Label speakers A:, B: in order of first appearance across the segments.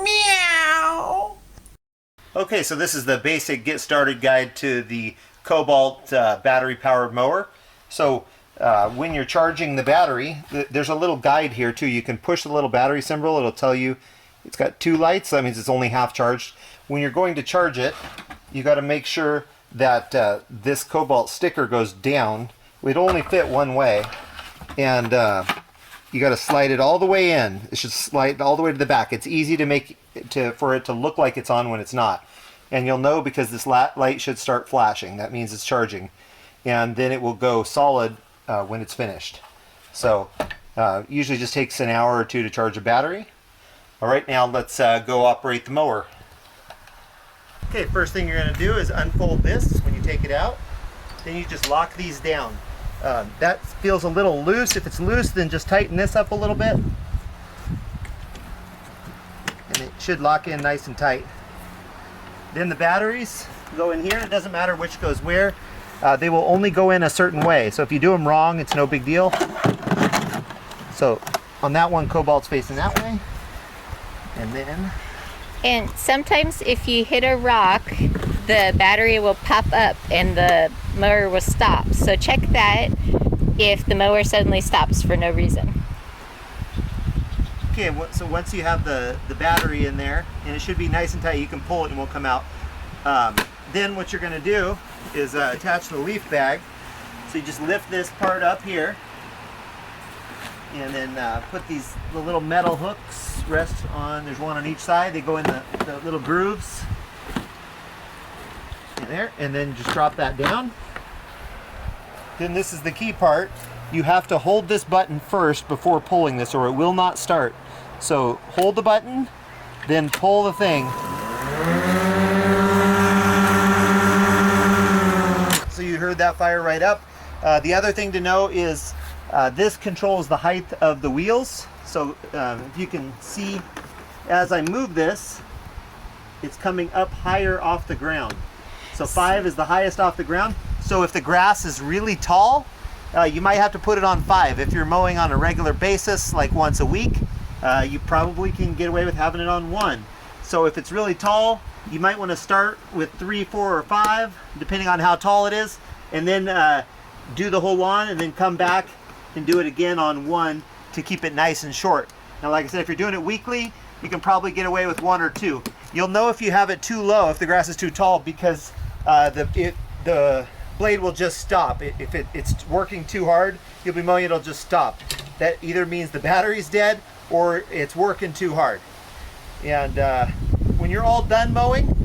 A: Meow. Okay, so this is the basic get started guide to the Kobalt battery powered mower. So when you're charging the battery, there's a little guide here too. You can push the little battery symbol. It'll tell you it's got 2 lights. That means it's only half charged. When you're going to charge it, you got to make sure that this Kobalt sticker goes down. It only fit one way, and you got to slide it all the way in. It should slide all the way to the back. It's easy to make for it to look like it's on when it's not, and you'll know because this light should start flashing. That means it's charging, and then it will go solid when it's finished. So usually just takes an hour or 2 to charge a battery. All right, now let's go operate the mower. Okay, first thing you're going to do is unfold this when you take it out. Then you just lock these down. That feels a little loose. If it's loose, then just tighten this up a little bit. And it should lock in nice and tight. Then the batteries go in here. It doesn't matter which goes where. They will only go in a certain way. So if you do them wrong, it's no big deal. So on that one, Kobalt's facing that way. And then...
B: And sometimes if you hit a rock, the battery will pop up and the mower will stop. So check that if the mower suddenly stops for no reason.
A: Okay, so once you have the battery in there, and it should be nice and tight, you can pull it and it won't come out. Then what you're going to do is attach the leaf bag. So you just lift this part up here, and then put the little metal hooks rest on. There's one on each side. They go in the little grooves in there, and then just drop that down. Then this is the key part. You have to hold this button first before pulling this, or it will not start. So hold the button, then pull the thing. So you heard that fire right up. The other thing to know is this controls the height of the wheels. So if you can see, as I move this, it's coming up higher off the ground. So 5 is the highest off the ground. So if the grass is really tall, you might have to put it on 5. If you're mowing on a regular basis, like once a week, you probably can get away with having it on 1. So if it's really tall, you might want to start with 3, 4, or 5, depending on how tall it is, and then do the whole lawn, and then come back and do it again on 1 to keep it nice and short. Now, like I said, if you're doing it weekly, you can probably get away with 1 or 2. You'll know if you have it too low, if the grass is too tall, because the blade will just stop. If it's working too hard, you'll be mowing, it'll just stop. That either means the battery's dead or it's working too hard. And when you're all done mowing,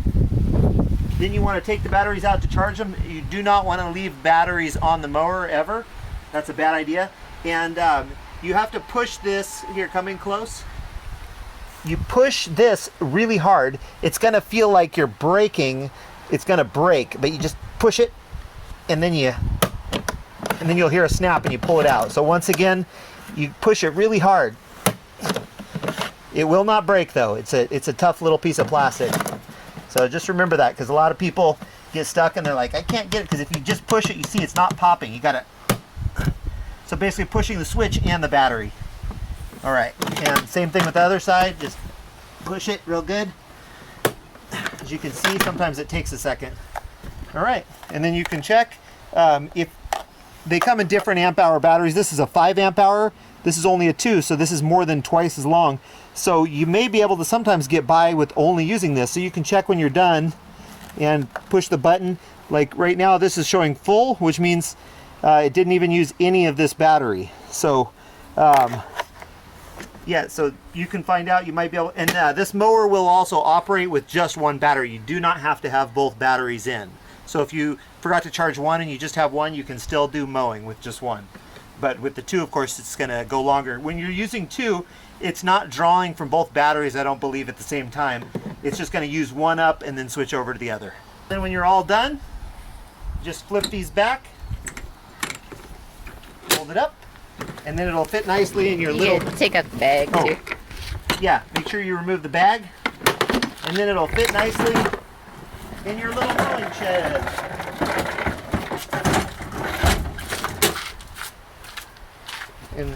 A: then you want to take the batteries out to charge them. You do not want to leave batteries on the mower ever. That's a bad idea. And you have to push this, here, come in close. You push this really hard. It's gonna feel like you're braking. It's gonna break, but you just push it, and then you'll hear a snap and you pull it out. So once again, you push it really hard. It will not break though. It's a tough little piece of plastic. So just remember that, because a lot of people get stuck and they're like, I can't get it, because if you just push it, you see it's not popping. You gotta, so basically pushing the switch and the battery. All right, and same thing with the other side, just push it real good. As you can see, sometimes it takes a second. All right, and then you can check if they come in different amp hour batteries. This is a 5 amp hour, this is only a 2, so this is more than twice as long. So you may be able to sometimes get by with only using this. So you can check when you're done and push the button. Like right now, this is showing full, which means it didn't even use any of this battery. So yeah, so you can find out, you might be able, and this mower will also operate with just 1 battery. You do not have to have both batteries in. So if you forgot to charge 1 and you just have 1, you can still do mowing with just 1. But with the 2, of course, it's gonna go longer. When you're using 2, it's not drawing from both batteries, I don't believe, at the same time. It's just gonna use 1 up and then switch over to the other. Then when you're all done, just flip these back, hold it up, and then it'll fit nicely in your little...
B: Take out the bag too.
A: Yeah, make sure you remove the bag, and then it'll fit nicely in your little mowing shed. And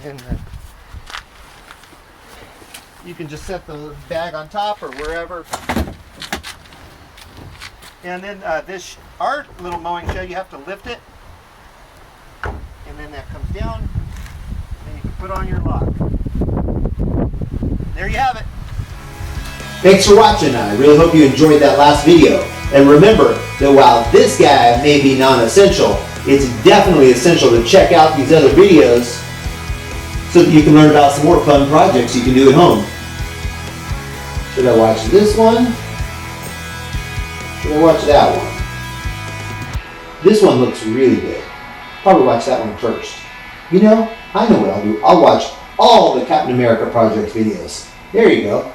A: You can just set the bag on top or wherever. And then our little mowing shed, you have to lift it, and then that comes down, and you can put on your lock. There you have it.
C: Thanks for watching. I really hope you enjoyed that last video. And remember that while this guy may be non-essential, it's definitely essential to check out these other videos so that you can learn about some more fun projects you can do at home. Should I watch this one? Should I watch that one? This one looks really good. Probably watch that one first. You know, I know what I'll do. I'll watch all the Captain America Project videos. There you go.